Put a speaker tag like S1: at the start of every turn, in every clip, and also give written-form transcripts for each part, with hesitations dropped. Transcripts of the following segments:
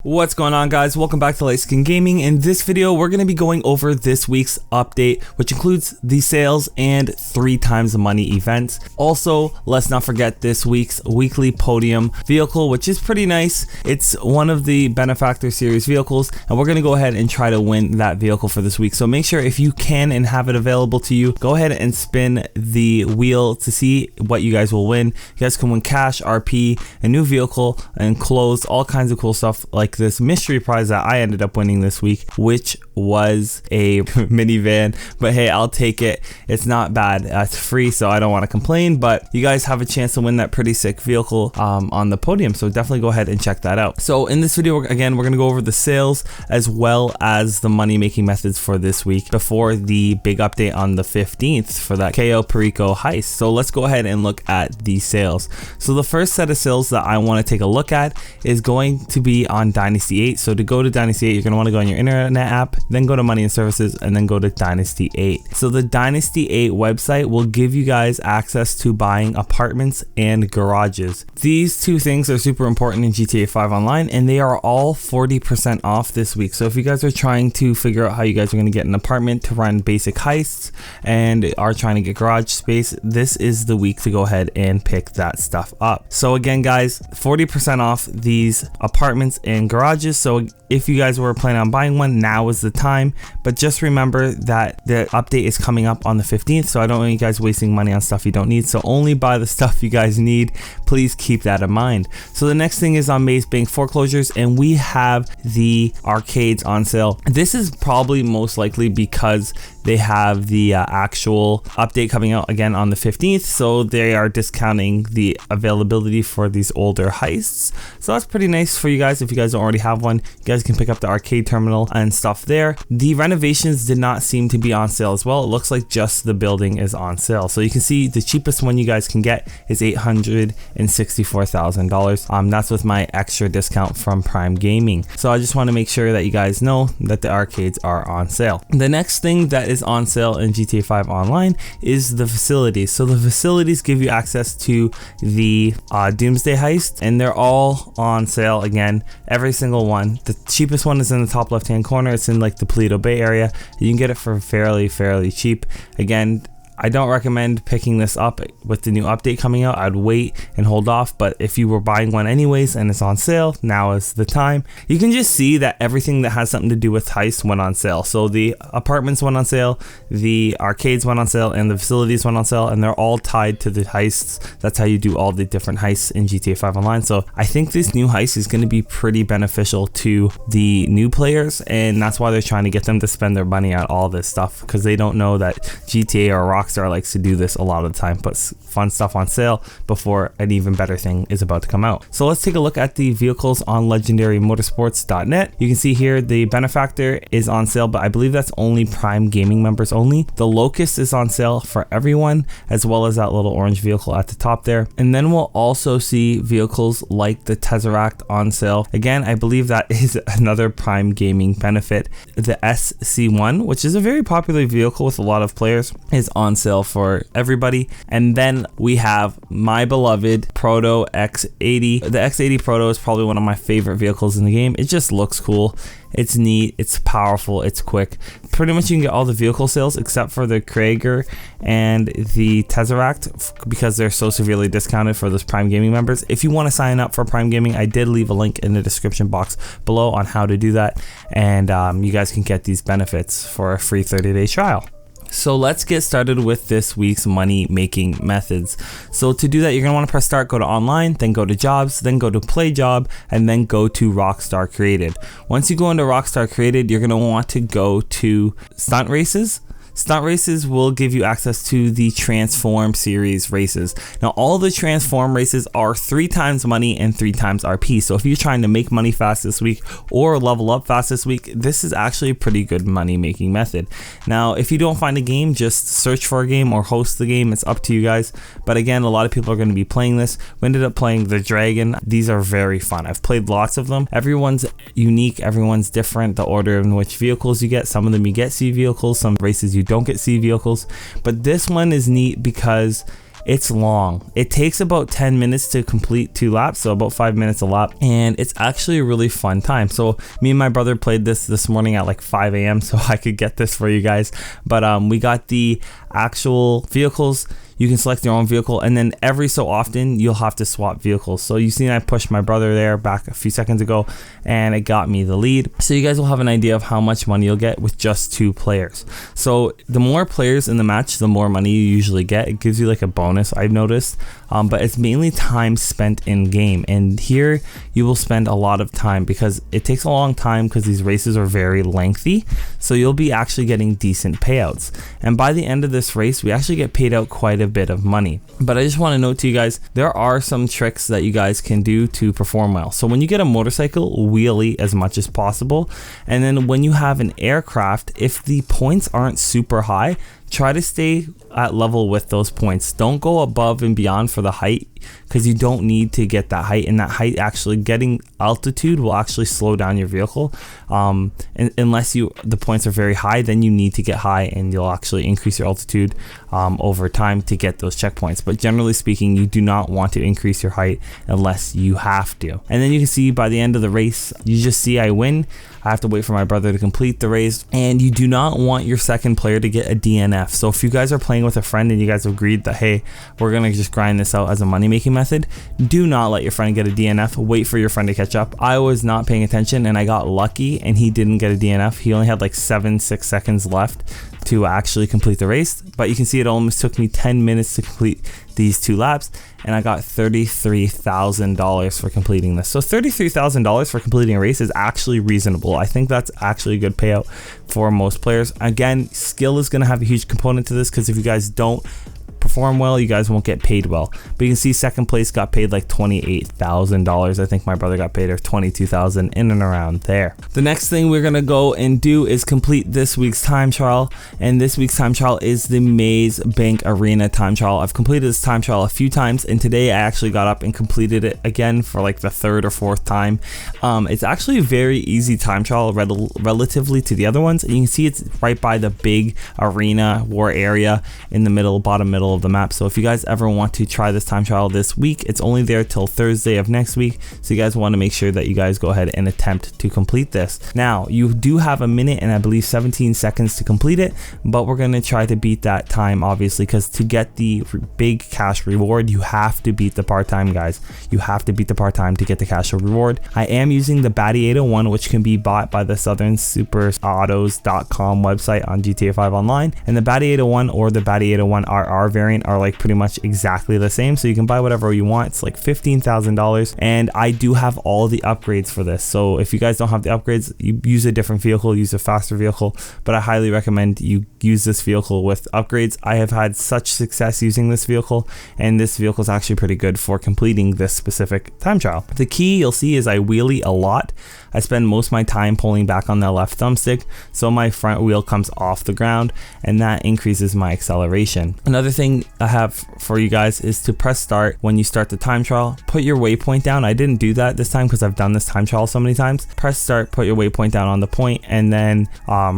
S1: What's going on, guys? Welcome back to Light Skin Gaming. In this video, we're going to be going over this week's update, which includes the sales and 3 times the money events. Also, let's not forget this week's weekly podium vehicle, which is pretty nice. It's one of the Benefactor series vehicles, and we're going to go ahead and try to win that vehicle for this week. So make sure if you can and have it available to you, go ahead and spin the wheel to see what you guys will win. You guys can win cash, RP, a new vehicle, and clothes, all kinds of cool stuff like this mystery prize that I ended up winning this week, which was a minivan. But hey, I'll take it. It's not bad. It's free, so I don't want to complain, but you guys have a chance to win that pretty sick vehicle on the podium, so definitely go ahead and check that out. So in this video, again, we're going to go over the sales as well as the money making methods for this week before the big update on the 15th for that KO Perico heist. So let's go ahead and look at the sales. So the first set of sales that I want to take a look at is going to be on Dynasty 8. So to go to Dynasty 8, you're going to want to go on your internet app, then go to Money and Services, and then go to Dynasty 8. So the Dynasty 8 website will give you guys access to buying apartments and garages. These two things are super important in GTA 5 Online, and they are all 40% off this week. So if you guys are trying to figure out how you guys are going to get an apartment to run basic heists and are trying to get garage space, this is the week to go ahead and pick that stuff up. So again, guys, 40% off these apartments and garages. So if you guys were planning on buying one, now is the time. But just remember that the update is coming up on the 15th, so I don't want you guys wasting money on stuff you don't need. So only buy the stuff you guys need. Please keep that in mind. So the next thing is on Maze Bank foreclosures, and we have the arcades on sale. This is probably most likely because they have the actual update coming out again on the 15th, so they are discounting the availability for these older heists. So that's pretty nice for you guys. If you guys don't already have one, you guys can pick up the arcade terminal and stuff there. The renovations did not seem to be on sale as well. It looks like just the building is on sale. So you can see the cheapest one you guys can get is $864,000. That's with my extra discount from Prime Gaming. So I just want to make sure that you guys know that the arcades are on sale. The next thing that is on sale in GTA 5 Online is the facilities. So the facilities give you access to the Doomsday heist, and they're all on sale again, every single one. The cheapest one is in the top left hand corner. It's in like the Paleto Bay area. You can get it for fairly cheap. Again, I don't recommend picking this up with the new update coming out. I'd wait and hold off, but if you were buying one anyways and it's on sale, now is the time. You can just see that everything that has something to do with heists went on sale. So the apartments went on sale, the arcades went on sale, and the facilities went on sale, and they're all tied to the heists. That's how you do all the different heists in GTA 5 Online. So I think this new heist is going to be pretty beneficial to the new players, and that's why they're trying to get them to spend their money on all this stuff, because they don't know that GTA or Rockstar likes to do this a lot of the time, put fun stuff on sale before an even better thing is about to come out. So let's take a look at the vehicles on legendarymotorsports.net. You can see here the Benefactor is on sale, but I believe that's only Prime Gaming members only. The Locust is on sale for everyone, as well as that little orange vehicle at the top there. And then we'll also see vehicles like the Tesseract on sale. Again, I believe that is another Prime Gaming benefit. The SC1, which is a very popular vehicle with a lot of players, is on sale for everybody. And then we have my beloved Proto X80. The X80 Proto is probably one of my favorite vehicles in the game. It just looks cool. It's neat, it's powerful, it's quick. Pretty much you can get all the vehicle sales except for the Krager and the Tesseract, because they're so severely discounted for those Prime Gaming members. If you want to sign up for Prime Gaming, I did leave a link in the description box below on how to do that, and you guys can get these benefits for a free 30-day trial. So let's get started with this week's money making methods. So to do that, you're going to want to press start, go to online, then go to jobs, then go to play job, and then go to Rockstar Created. Once you go into Rockstar Created, you're going to want to go to stunt races. Stunt races will give you access to the Transform series races. Now, all the Transform races are 3 times money and 3 times RP. So if you're trying to make money fast this week or level up fast this week, this is actually a pretty good money making method. Now, if you don't find a game, just search for a game or host the game. It's up to you guys. But again, a lot of people are going to be playing this. We ended up playing the Dragon. These are very fun. I've played lots of them. Everyone's unique. Everyone's different. The order in which vehicles you get. Some of them you get C vehicles. Some races you don't get C vehicles. But this one is neat because It's long. It takes about 10 minutes to complete 2 laps, so about 5 minutes a lap, and it's actually a really fun time. So me and my brother played this morning at like 5 a.m. so I could get this for you guys. But we got the actual vehicles. You can select your own vehicle, and then every so often you'll have to swap vehicles. So you seen I pushed my brother there back a few seconds ago, and it got me the lead. So you guys will have an idea of how much money you'll get with just 2 players. So the more players in the match, the more money you usually get. It gives you like a bonus, I've noticed, but it's mainly time spent in game, and here you will spend a lot of time because it takes a long time because these races are very lengthy. So you'll be actually getting decent payouts, and by the end of this race we actually get paid out quite a bit of money. But I just want to note to you guys, there are some tricks that you guys can do to perform well. So when you get a motorcycle, wheelie as much as possible, and then when you have an aircraft, if the points aren't super high, try to stay at level with those points. Don't go above and beyond for the height, because you don't need to get that height, and that height, actually getting altitude will actually slow down your vehicle. Unless the points are very high, then you need to get high, and you'll actually increase your altitude over time to get those checkpoints. But generally speaking, you do not want to increase your height unless you have to. And then you can see by the end of the race, you just see I win. I have to wait for my brother to complete the race, and you do not want your second player to get a DNF. So if you guys are playing with a friend and you guys agreed that, hey, we're gonna just grind this out as a money making method, do not let your friend get a DNF. Wait for your friend to catch up. I was not paying attention and I got lucky, and he didn't get a DNF. He only had like 6 seconds left to actually complete the race, but you can see it almost took me 10 minutes to complete these 2 laps, and I got $33,000 for completing this. So $33,000 for completing a race is actually reasonable. I think that's actually a good payout for most players. Again, skill is going to have a huge component to this, because if you guys don't perform well, you guys won't get paid well. But you can see second place got paid like $28,000. I think my brother got paid or $22,000, in and around there. The next thing we're gonna go and do is complete this week's time trial, and this week's time trial is the Maze Bank Arena time trial. I've completed this time trial a few times, and today I actually got up and completed it again for like the 3rd or 4th time. It's actually a very easy time trial relatively to the other ones, and you can see it's right by the big arena war area in the middle, bottom middle of the map. So if you guys ever want to try this time trial this week, it's only there till Thursday of next week, so you guys want to make sure that you guys go ahead and attempt to complete this. Now you do have a minute and I believe 17 seconds to complete it, but we're going to try to beat that time, obviously, because to get the big cash reward you have to beat the part-time, guys. You have to beat the part-time to get the cash reward. I am using the Bandito one, which can be bought by the southernsuperautos.com website on GTA 5 Online, and the Bandito one or the Bandito 1 RR variant are like pretty much exactly the same, so you can buy whatever you want. It's like $15,000, and I do have all the upgrades for this. So if you guys don't have the upgrades, you use a different vehicle, use a faster vehicle, but I highly recommend you use this vehicle with upgrades. I have had such success using this vehicle, and this vehicle is actually pretty good for completing this specific time trial. The key you'll see is I wheelie a lot. I spend most of my time pulling back on the left thumbstick, so my front wheel comes off the ground, and that increases my acceleration. Another thing I have for you guys is to press start when you start the time trial. Put your waypoint down. I didn't do that this time because I've done this time trial so many times. Press start, put your waypoint down on the point, and then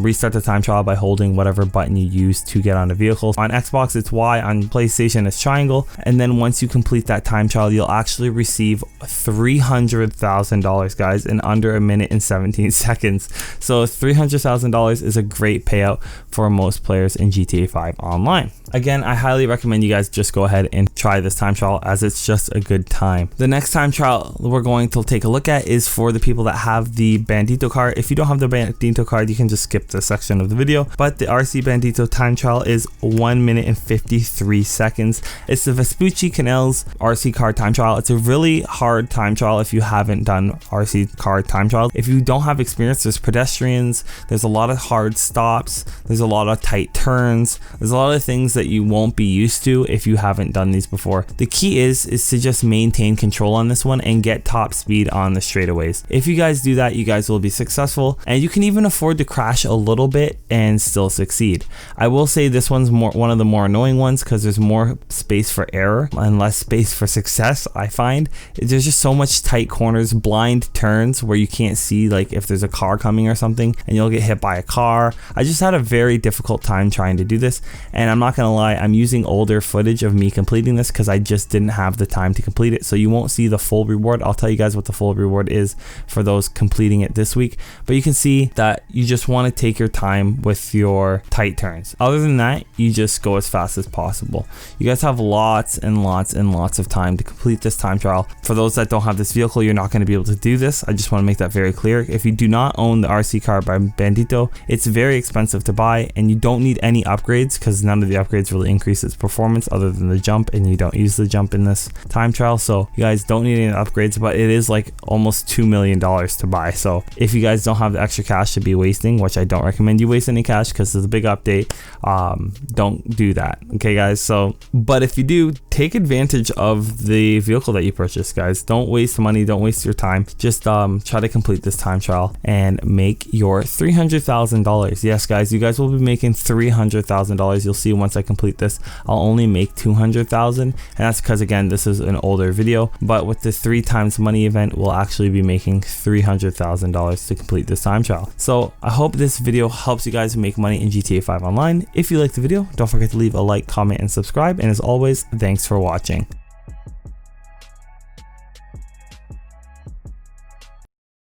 S1: restart the time trial by holding whatever button you use to get on the vehicle. On Xbox it's Y, on PlayStation it's triangle, and then once you complete that time trial, you'll actually receive $300,000, guys, in under a minute and 17 seconds. So $300,000 is a great payout for most players in GTA 5 Online. Again, I highly recommend you guys just go ahead and try this time trial, as it's just a good time. The next time trial we're going to take a look at is for the people that have the Bandito card. If you don't have the Bandito card, you can just skip this section of the video, but the RC Bandito time trial is 1 minute and 53 seconds. It's the Vespucci Canals RC card time trial. It's a really hard time trial if you haven't done RC card time trial. If you don't have experience, there's pedestrians, there's a lot of hard stops, there's a lot of tight turns, there's a lot of things that you won't be used to if you haven't done these before. The key is to just maintain control on this one and get top speed on the straightaways. If you guys do that, you guys will be successful, and you can even afford to crash a little bit and still succeed. I will say this one's one of the more annoying ones because there's more space for error and less space for success. I find there's just so much tight corners, blind turns where you can't see like if there's a car coming or something, and you'll get hit by a car. I just had a very difficult time trying to do this, and I'm not gonna lie, I'm using using older footage of me completing this because I just didn't have the time to complete it. So you won't see the full reward. I'll tell you guys what the full reward is for those completing it this week. But you can see that you just want to take your time with your tight turns. Other than that, you just go as fast as possible. You guys have lots and lots and lots of time to complete this time trial. For those that don't have this vehicle, you're not going to be able to do this. I just want to make that very clear. If you do not own the RC car by Bandito, it's very expensive to buy, and you don't need any upgrades because none of the upgrades really increase its performance other than the jump, and you don't use the jump in this time trial. So you guys don't need any upgrades, but it is like almost $2 million to buy. So if you guys don't have the extra cash to be wasting, which I don't recommend you waste any cash because there's a big update, don't do that. Okay guys, so but if you do, take advantage of the vehicle that you purchased, guys. Don't waste money, don't waste your time. Just try to complete this time trial and make your $300,000. Yes guys, you guys will be making $300,000. You'll see once I complete this, I'll only make $200,000, and that's because again, this is an older video, but with the 3 times money event, we'll actually be making $300,000 to complete this time trial. So I hope this video helps you guys make money in GTA 5 Online. If you liked the video, don't forget to leave a like, comment, and subscribe, and as always, thanks for watching.